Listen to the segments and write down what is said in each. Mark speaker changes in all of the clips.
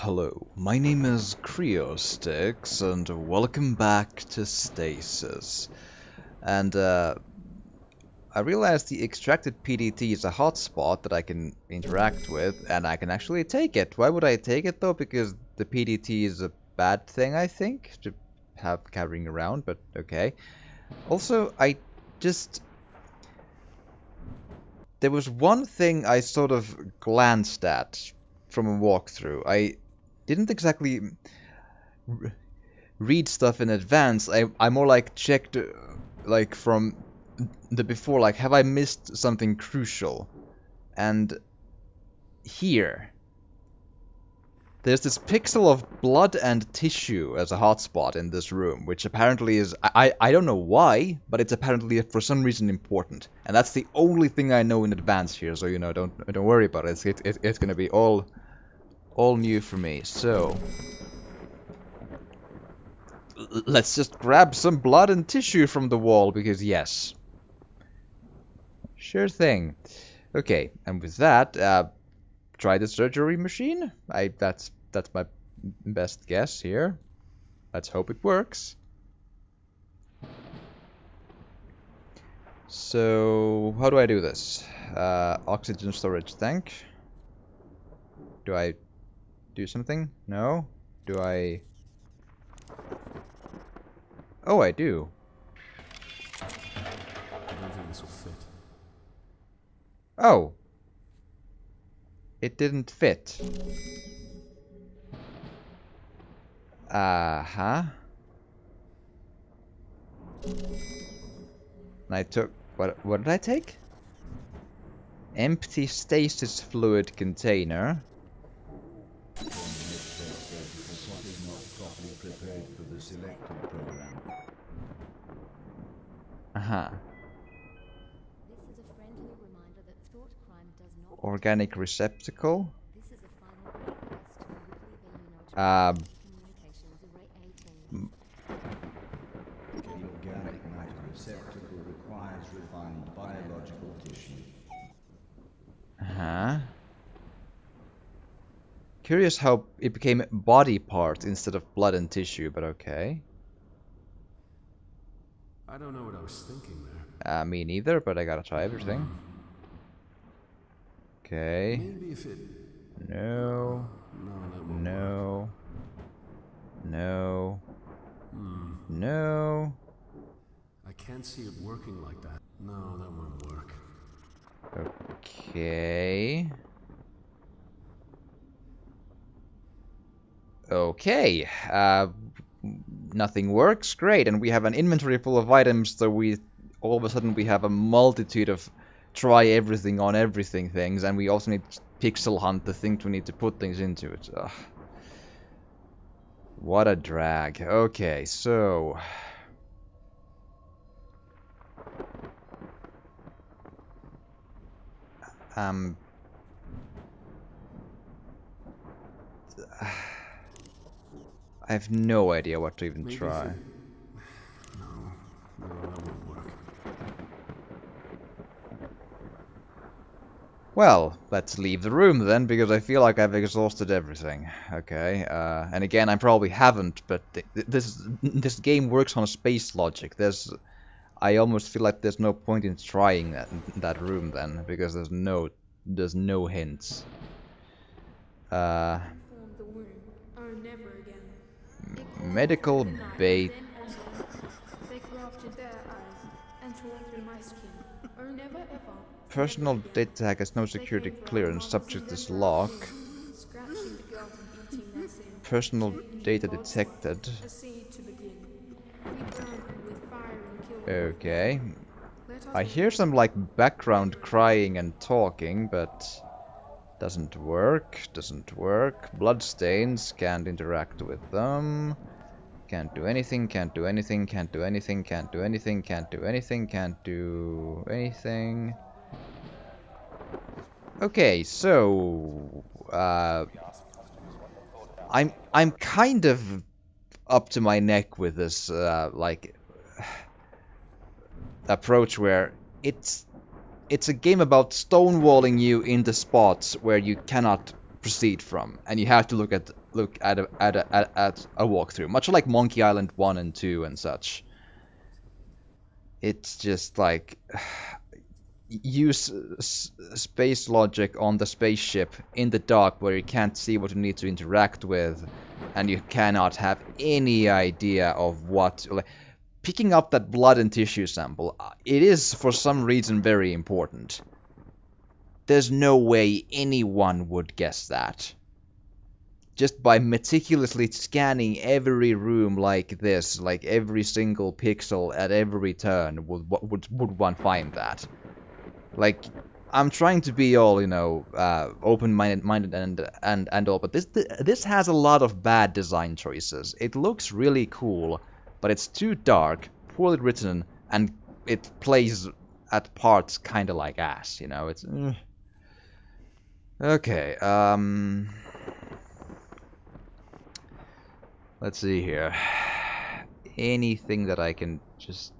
Speaker 1: Hello, my name is Creostix, and welcome back to Stasis. And I realized the extracted PDT is a hotspot that I can interact with, and I can actually take it. Why would I take it though? Because the PDT is a bad thing, I think, to have carrying around, but okay. Also, there was one thing I sort of glanced at from a walkthrough. I didn't exactly read stuff in advance. I more like checked like from the before, like have I missed something crucial? And here there's this pixel of blood and tissue as a hotspot in this room, which apparently is I don't know why, but it's apparently for some reason important. And that's the only thing I know in advance here, so you know, don't worry about it. It's gonna be all new for me. So let's just grab some blood and tissue from the wall, because yes. Sure thing. Okay, and with that, try the surgery machine. That's my best guess here. Let's hope it works. So, how do I do this? Oxygen storage tank. Do I do something? No? Do I... Oh, I do.
Speaker 2: I don't think this will fit.
Speaker 1: Oh. It didn't fit. Uh-huh. I took... What did I take? Empty stasis fluid container. Uh-huh. Organic receptacle.
Speaker 3: The organic matter receptacle requires refined biological tissue.
Speaker 1: Uh-huh. Curious how it became body parts instead of blood and tissue, but okay.
Speaker 2: I don't know what I was thinking there.
Speaker 1: Me neither, but I gotta try everything. Okay.
Speaker 2: Maybe if it...
Speaker 1: No.
Speaker 2: No, that won't work.
Speaker 1: No. No. No.
Speaker 2: I can't see it working like that. No, that won't work.
Speaker 1: Okay. Okay. Nothing works. Great. And we have an inventory full of items, so all of a sudden we have a multitude of try everything on everything things, and we also need pixel hunt the thing we need to put things into it. Ugh. What a drag. Okay, so... I have no idea what to even
Speaker 2: Maybe
Speaker 1: try.
Speaker 2: if it... No, that won't work.
Speaker 1: Well, let's leave the room then, because I feel like I've exhausted everything. Okay, and again, I probably haven't, but this game works on space logic. I almost feel like there's no point in trying that room then, because there's no hints.
Speaker 4: The womb. Oh, never again.
Speaker 1: Medical bait.
Speaker 4: They grafted their eyes and tore through my skin. Oh, never ever.
Speaker 1: Personal data tag has no security clearance. Subject is lock.
Speaker 4: Scratching the guilt and eating their sin.
Speaker 1: Personal data detected.
Speaker 4: A seed to begin. We burn them with fire and kill them.
Speaker 1: Okay.
Speaker 4: Let us
Speaker 1: I hear some like background crying and talking, but doesn't work. Bloodstains, can't interact with them. Can't do anything, can't do anything, can't do anything, can't do anything, can't do anything, can't do anything. Okay, so I'm kind of up to my neck with this like approach where it's a game about stonewalling you into spots where you cannot proceed from, and you have to look at a walkthrough, much like Monkey Island 1 and 2 and such. It's just like use space logic on the spaceship in the dark where you can't see what you need to interact with, and you cannot have any idea of what. Like, picking up that blood and tissue sample, it is for some reason very important. There's no way anyone would guess that. Just by meticulously scanning every room like this, like every single pixel at every turn, would one find that. Like, I'm trying to be all, you know, open-minded and all, but this has a lot of bad design choices. It looks really cool, but it's too dark, poorly written, and it plays at parts kind of like ass, you know. It's okay. Let's see here. Anything that I can just.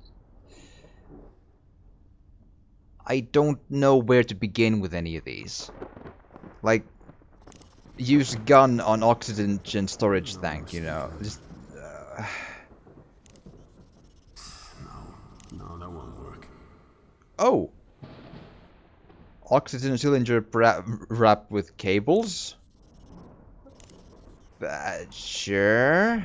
Speaker 1: I don't know where to begin with any of these. Like, use gun on oxygen storage tank, you know. Just.
Speaker 2: No, that won't work.
Speaker 1: Oh! Oxygen cylinder wrapped with cables? Sure.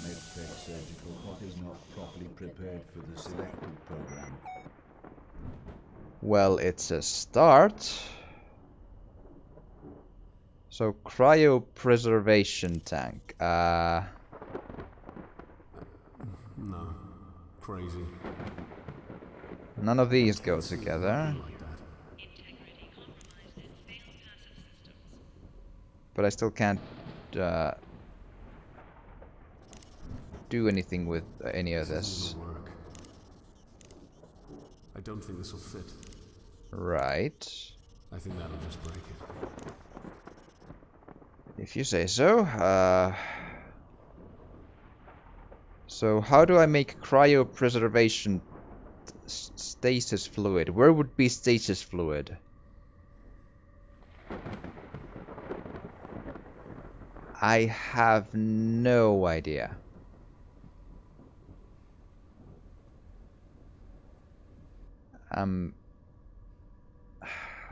Speaker 3: Medtech surgical pot is not properly prepared for the selected program.
Speaker 1: Well, it's a start. So, cryopreservation tank.
Speaker 2: No. Crazy.
Speaker 1: None of these go together.
Speaker 2: Like that.
Speaker 1: But I still can't do anything with any of this.
Speaker 2: Doesn't work. I don't think this will fit.
Speaker 1: Right.
Speaker 2: I think that'll just break it.
Speaker 1: If you say so. So how do I make cryopreservation stasis fluid? Where would be stasis fluid? I have no idea.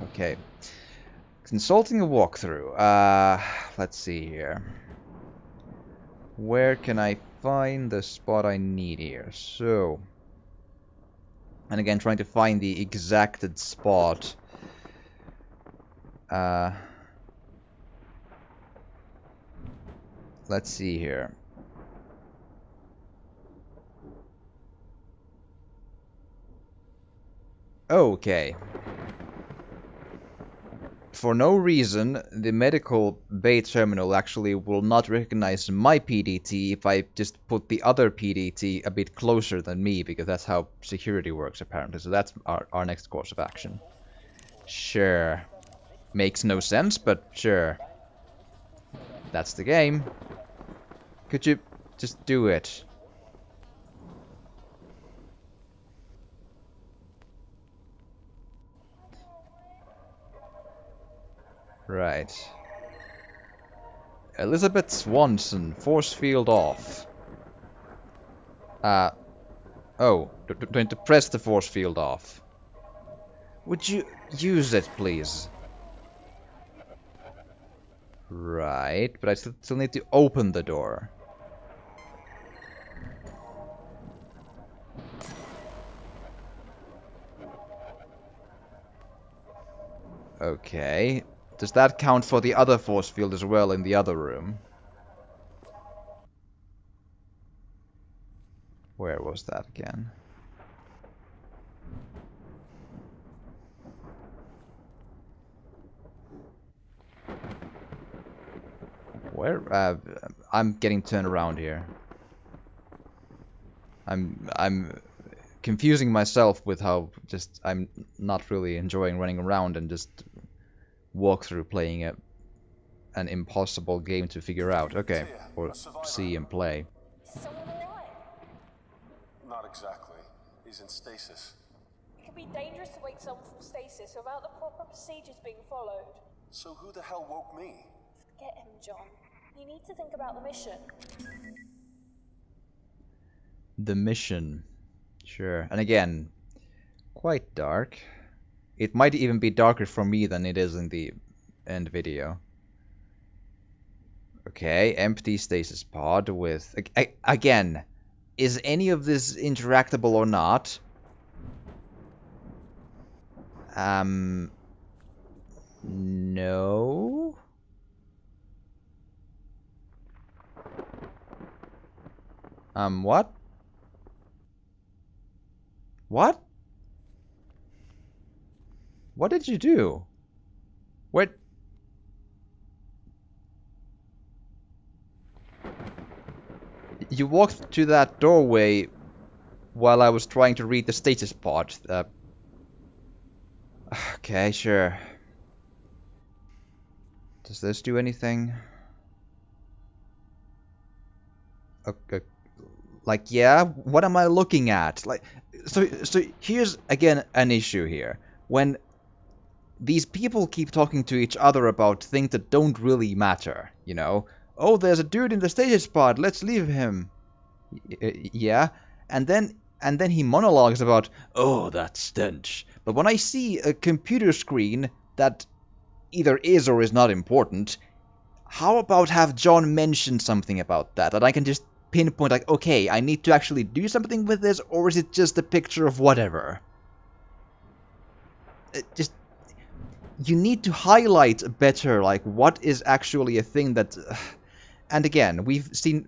Speaker 1: Okay. Consulting a walkthrough. Let's see here. Where can I find the spot I need here? So, and again, trying to find the exacted spot. Let's see here. Okay. For no reason, the medical bay terminal actually will not recognize my PDT if I just put the other PDT a bit closer than me, because that's how security works apparently. So that's our next course of action. Sure. Makes no sense, but sure. That's the game. Could you just do it? Right. Elizabeth Swanson, force field off. Oh, going to press the force field off. Would you use it, please? Right, but I still need to open the door. Okay. Does that count for the other force field as well in the other room? Where was that again? Where? I'm getting turned around here. I'm confusing myself with how just I'm not really enjoying running around and just walk through playing an impossible game to figure out. Okay, or see and play.
Speaker 2: Not exactly. He's in stasis.
Speaker 5: be dangerous to wake someone from stasis without the proper procedures being followed.
Speaker 2: So who the hell woke me?
Speaker 5: Forget him, John. You need to think about the mission.
Speaker 1: The mission. Sure. And again, quite dark. It might even be darker for me than it is in the end video. Okay, empty stasis pod with... Again, is any of this interactable or not? No? What? What? What did you do? What? You walked to that doorway while I was trying to read the status pod. Okay, sure. Does this do anything? Okay. Like, yeah, what am I looking at? Like, so here's again an issue here. When these people keep talking to each other about things that don't really matter, you know? Oh, there's a dude in the stasis pod, let's leave him. Yeah, and then he monologues about, oh, that stench. But when I see a computer screen that either is or is not important, how about have John mention something about that? And I can just pinpoint, like, okay, I need to actually do something with this, or is it just a picture of whatever? You need to highlight better, like, what is actually a thing that... And again, we've seen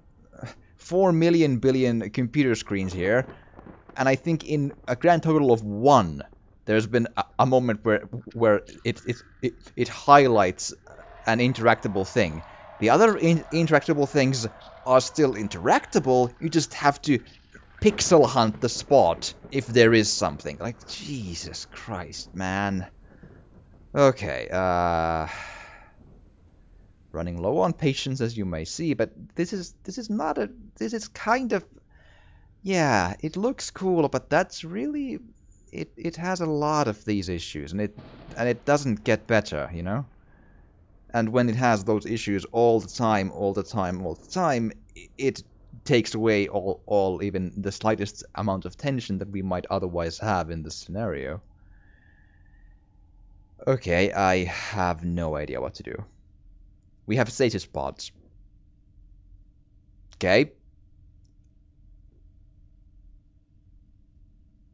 Speaker 1: 4 million billion computer screens here, and I think in a grand total of 1, there's been a moment where it highlights an interactable thing. The other interactable things are still interactable, you just have to pixel hunt the spot if there is something. Like, Jesus Christ, man. Okay, running low on patience, as you may see, but this is kind of, yeah, it looks cool, but that's really, it has a lot of these issues, and it doesn't get better, you know? And when it has those issues all the time, it takes away all even the slightest amount of tension that we might otherwise have in this scenario. Okay, I have no idea what to do. We have status pods. Okay.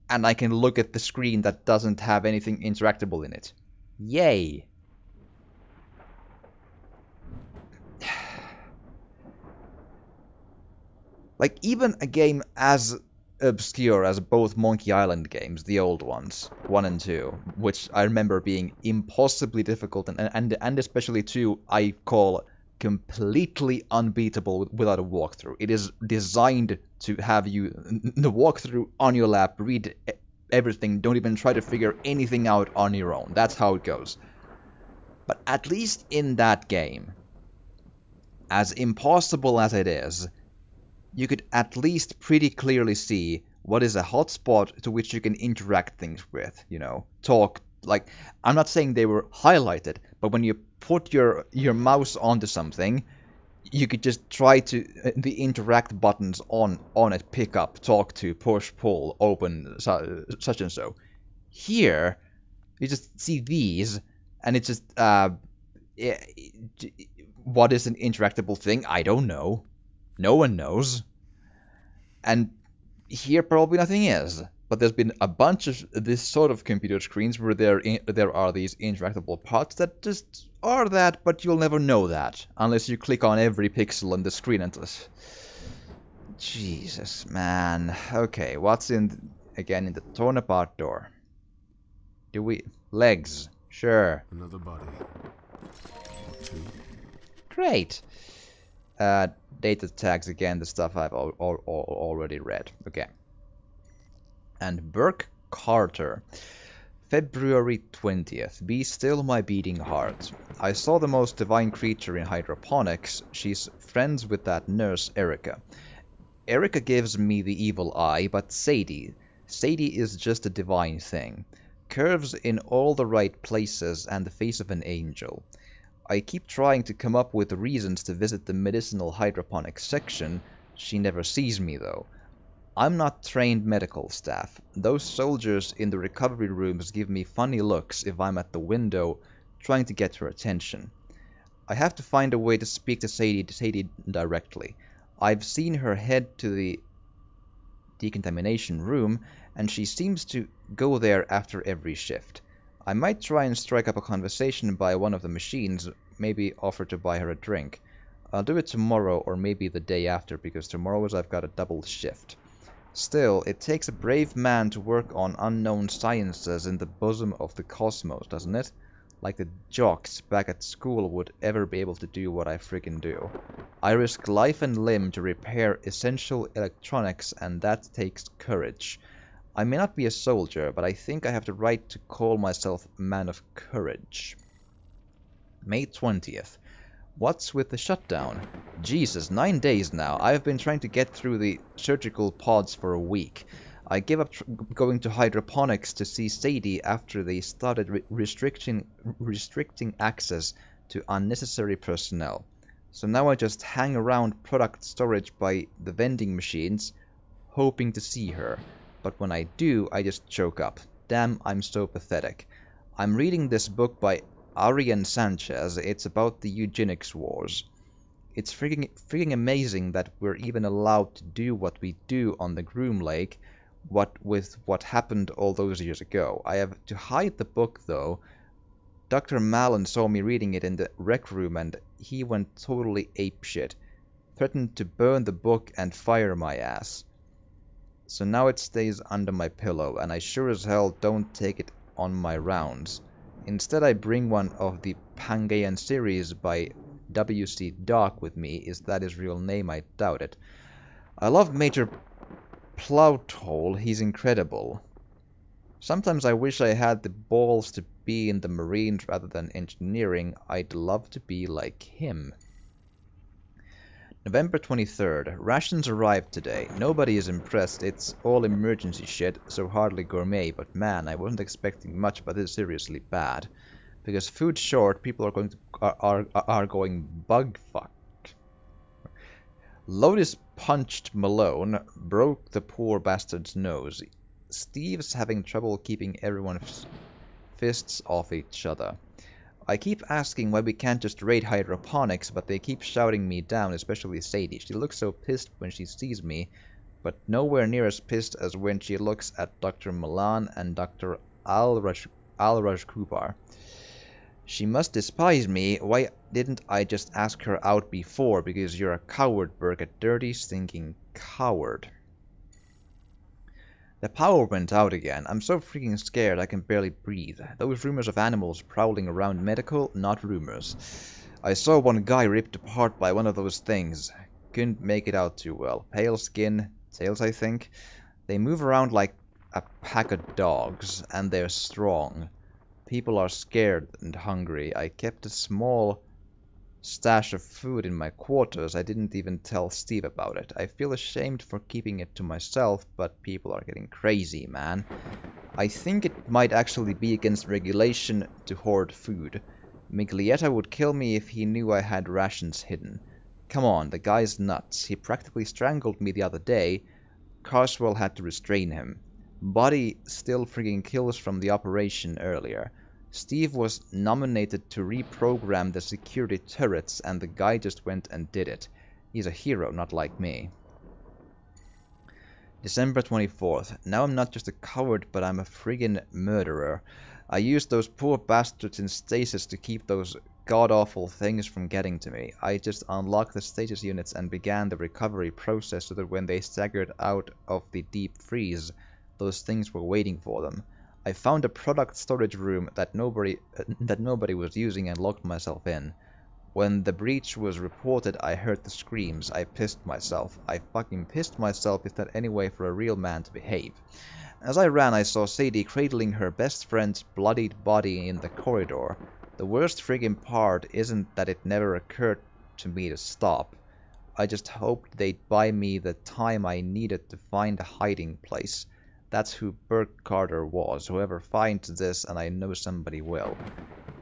Speaker 1: And I can look at the screen that doesn't have anything interactable in it. Yay! Like, even a game as obscure as both Monkey Island games, the old ones, 1 and 2, which I remember being impossibly difficult, and especially 2, I call completely unbeatable without a walkthrough. It is designed to have you the walkthrough on your lap, read everything, don't even try to figure anything out on your own. That's how it goes. But at least in that game, as impossible as it is, you could at least pretty clearly see what is a hotspot to which you can interact things with, you know, talk, like, I'm not saying they were highlighted, but when you put your mouse onto something, you could just try to, the interact buttons on it, pick up, talk to, push, pull, open, such and so. Here, you just see these, and it's just, what is an interactable thing? I don't know. No one knows. And here probably nothing is. But there's been a bunch of this sort of computer screens where there are these interactable parts that just are that, but you'll never know that. Unless you click on every pixel on the screen and just... Jesus, man. Okay, what's again in the torn apart door? Do we... Legs. Sure.
Speaker 2: Another body. 2.
Speaker 1: Great. Data tags again, the stuff I've already read. Okay. And Burke Carter. February 20th. Be still my beating heart. I saw the most divine creature in hydroponics. She's friends with that nurse Erica. Erica gives me the evil eye, but Sadie, Sadie is just a divine thing. Curves in all the right places and the face of an angel. I keep trying to come up with reasons to visit the medicinal hydroponics section. She never sees me though. I'm not trained medical staff. Those soldiers in the recovery rooms give me funny looks if I'm at the window trying to get her attention. I have to find a way to speak to Sadie directly. I've seen her head to the decontamination room, and she seems to go there after every shift. I might try and strike up a conversation by one of the machines, maybe offer to buy her a drink. I'll do it tomorrow or maybe the day after, because tomorrow I've got a double shift. Still, it takes a brave man to work on unknown sciences in the bosom of the cosmos, doesn't it? Like the jocks back at school would ever be able to do what I friggin' do. I risk life and limb to repair essential electronics, and that takes courage. I may not be a soldier, but I think I have the right to call myself a man of courage. May 20th. What's with the shutdown? Jesus, 9 days now. I've been trying to get through the surgical pods for a week. I gave up going to hydroponics to see Sadie after they started restricting access to unnecessary personnel. So now I just hang around product storage by the vending machines, hoping to see her. But when I do, I just choke up. Damn, I'm so pathetic. I'm reading this book by Arian Sanchez. It's about the eugenics wars. It's freaking amazing that we're even allowed to do what we do on the Groom Lake, with what happened all those years ago. I have to hide the book though. Dr. Mallon saw me reading it in the rec room and he went totally apeshit. Threatened to burn the book and fire my ass. So now it stays under my pillow and I sure as hell don't take it on my rounds. Instead I bring one of the Pangaean series by W.C. Dark with me. Is that his real name? I doubt it. I love Major Plowthole, he's incredible. Sometimes I wish I had the balls to be in the Marines rather than engineering. I'd love to be like him. November 23rd. Rations arrived today. Nobody is impressed. It's all emergency shit, so hardly gourmet, but man, I wasn't expecting much, but it's seriously bad. Because food's short, people are going bug fuck. Lotus punched Malone, broke the poor bastard's nose. Steve's having trouble keeping everyone's fists off each other. I keep asking why we can't just raid hydroponics, but they keep shouting me down, especially Sadie. She looks so pissed when she sees me, but nowhere near as pissed as when she looks at Dr. Milan and Dr. Al-Raj Kubar. She must despise me. Why didn't I just ask her out before? Because you're a coward, Burke, a dirty, stinking coward. The power went out again. I'm so freaking scared I can barely breathe. Those rumors of animals prowling around medical, not rumors. I saw one guy ripped apart by one of those things. Couldn't make it out too well. Pale skin, tails I think. They move around like a pack of dogs, and they're strong. People are scared and hungry. I kept a small stash of food in my quarters. I didn't even tell Steve about it. I feel ashamed for keeping it to myself, but people are getting crazy, man. I think it might actually be against regulation to hoard food. Miglietta would kill me if he knew I had rations hidden. Come on, the guy's nuts. He practically strangled me the other day. Carswell had to restrain him. Buddy still friggin' kills from the operation earlier. Steve was nominated to reprogram the security turrets and the guy just went and did it. He's a hero, not like me. December 24th. Now I'm not just a coward, but I'm a friggin' murderer. I used those poor bastards in Stasis to keep those god-awful things from getting to me. I just unlocked the Stasis units and began the recovery process so that when they staggered out of the deep freeze, those things were waiting for them. I found a product storage room that nobody was using and locked myself in. When the breach was reported, I heard the screams. I pissed myself. I fucking pissed myself. Is that any way for a real man to behave? As I ran, I saw Sadie cradling her best friend's bloodied body in the corridor. The worst friggin' part isn't that it never occurred to me to stop. I just hoped they'd buy me the time I needed to find a hiding place. That's who Burke Carter was. Whoever finds this, and I know somebody will.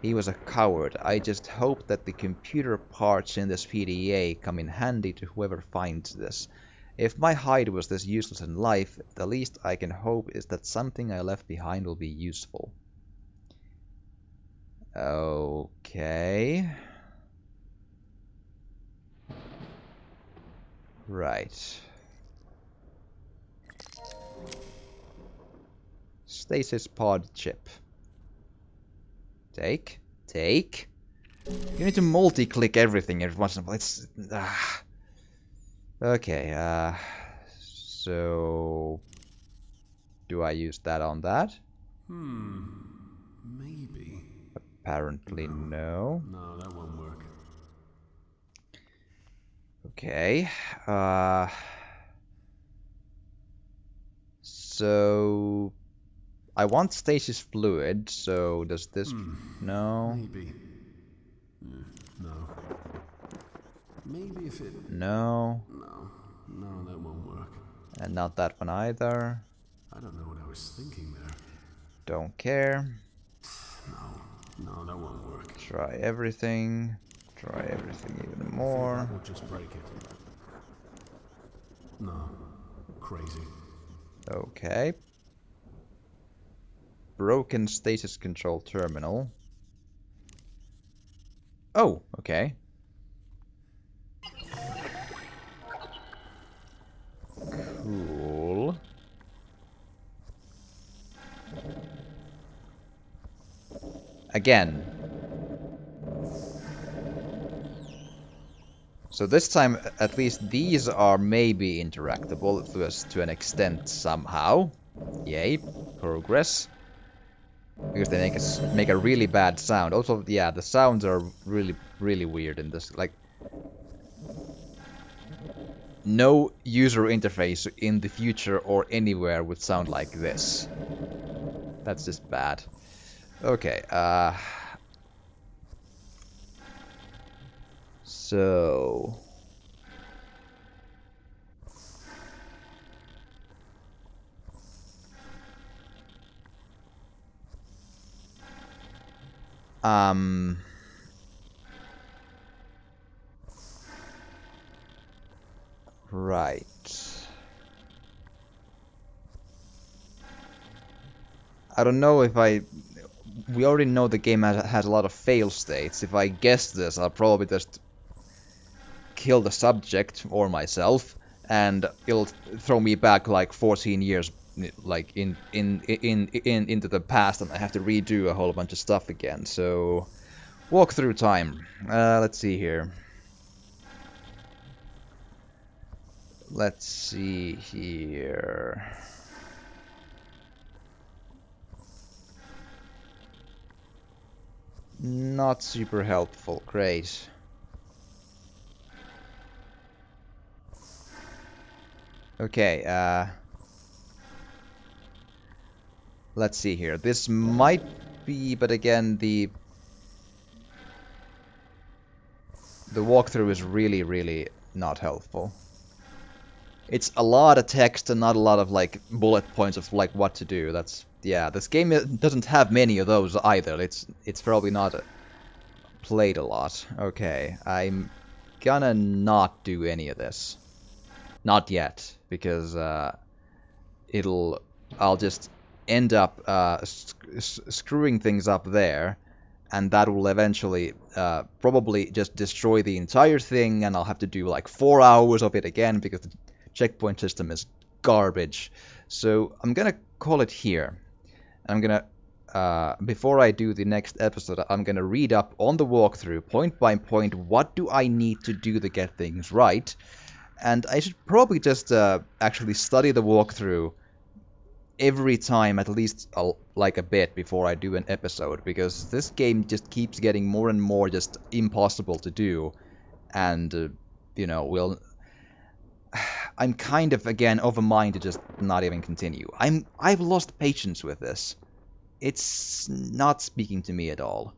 Speaker 1: He was a coward. I just hope that the computer parts in this PDA come in handy to whoever finds this. If my hide was this useless in life, the least I can hope is that something I left behind will be useful. Okay. Right. Stasis pod chip. Take. Take. You need to multi-click everything every once in a while. It's... Okay, so... Do I use that on that?
Speaker 2: Maybe.
Speaker 1: Apparently no.
Speaker 2: No, that won't work.
Speaker 1: Okay, so... I want stasis fluid, so does this... No.
Speaker 2: Maybe. No. Maybe if it...
Speaker 1: No.
Speaker 2: No, that won't work.
Speaker 1: And not that one either.
Speaker 2: I don't know what I was thinking there.
Speaker 1: Don't care.
Speaker 2: No, that won't work.
Speaker 1: Try everything. Try everything even more.
Speaker 2: That will just break it. No. Crazy.
Speaker 1: Okay. Broken stasis control terminal. Oh, okay. Cool. Again. So this time, at least these are maybe interactable to an extent somehow. Yay, progress. Because they make a really bad sound. Also, yeah, the sounds are really weird in this. Like, no user interface in the future or anywhere would sound like this. That's just bad. Okay, so... Right. I don't know if we already know the game has a lot of fail states. If I guess this, I'll probably just kill the subject or myself, and it'll throw me back like 14 years, like into the past, and I have to redo a whole bunch of stuff again. So, walk through time. Let's see here. Let's see here. Not super helpful. Great. Okay, let's see here. This might be, but again, the walkthrough is really not helpful. It's a lot of text and not a lot of like bullet points of like what to do. That's, yeah, this game doesn't have many of those either. It's probably not played a lot. Okay, I'm gonna not do any of this. Not yet, because I'll just end up screwing things up there, and that will eventually probably just destroy the entire thing, and I'll have to do like 4 hours of it again because the checkpoint system is garbage. So I'm gonna call it here. I'm gonna, before I do the next episode, I'm gonna read up on the walkthrough, point by point, what do I need to do to get things right. And I should probably just actually study the walkthrough every time, at least like a bit, before I do an episode, because this game just keeps getting more and more just impossible to do, and you know, I'm kind of again of a mind to just not even continue. I've lost patience with this. It's not speaking to me at all.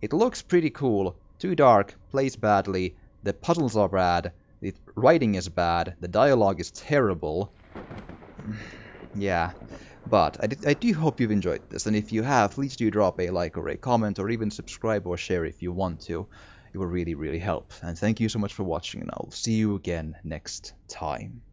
Speaker 1: It looks pretty cool, too dark, plays badly, the puzzles are bad, the writing is bad, the dialogue is terrible. Yeah, but I do hope you've enjoyed this, and if you have, please do drop a like or a comment, or even subscribe or share if you want to. It will really, really help. And thank you so much for watching, and I'll see you again next time.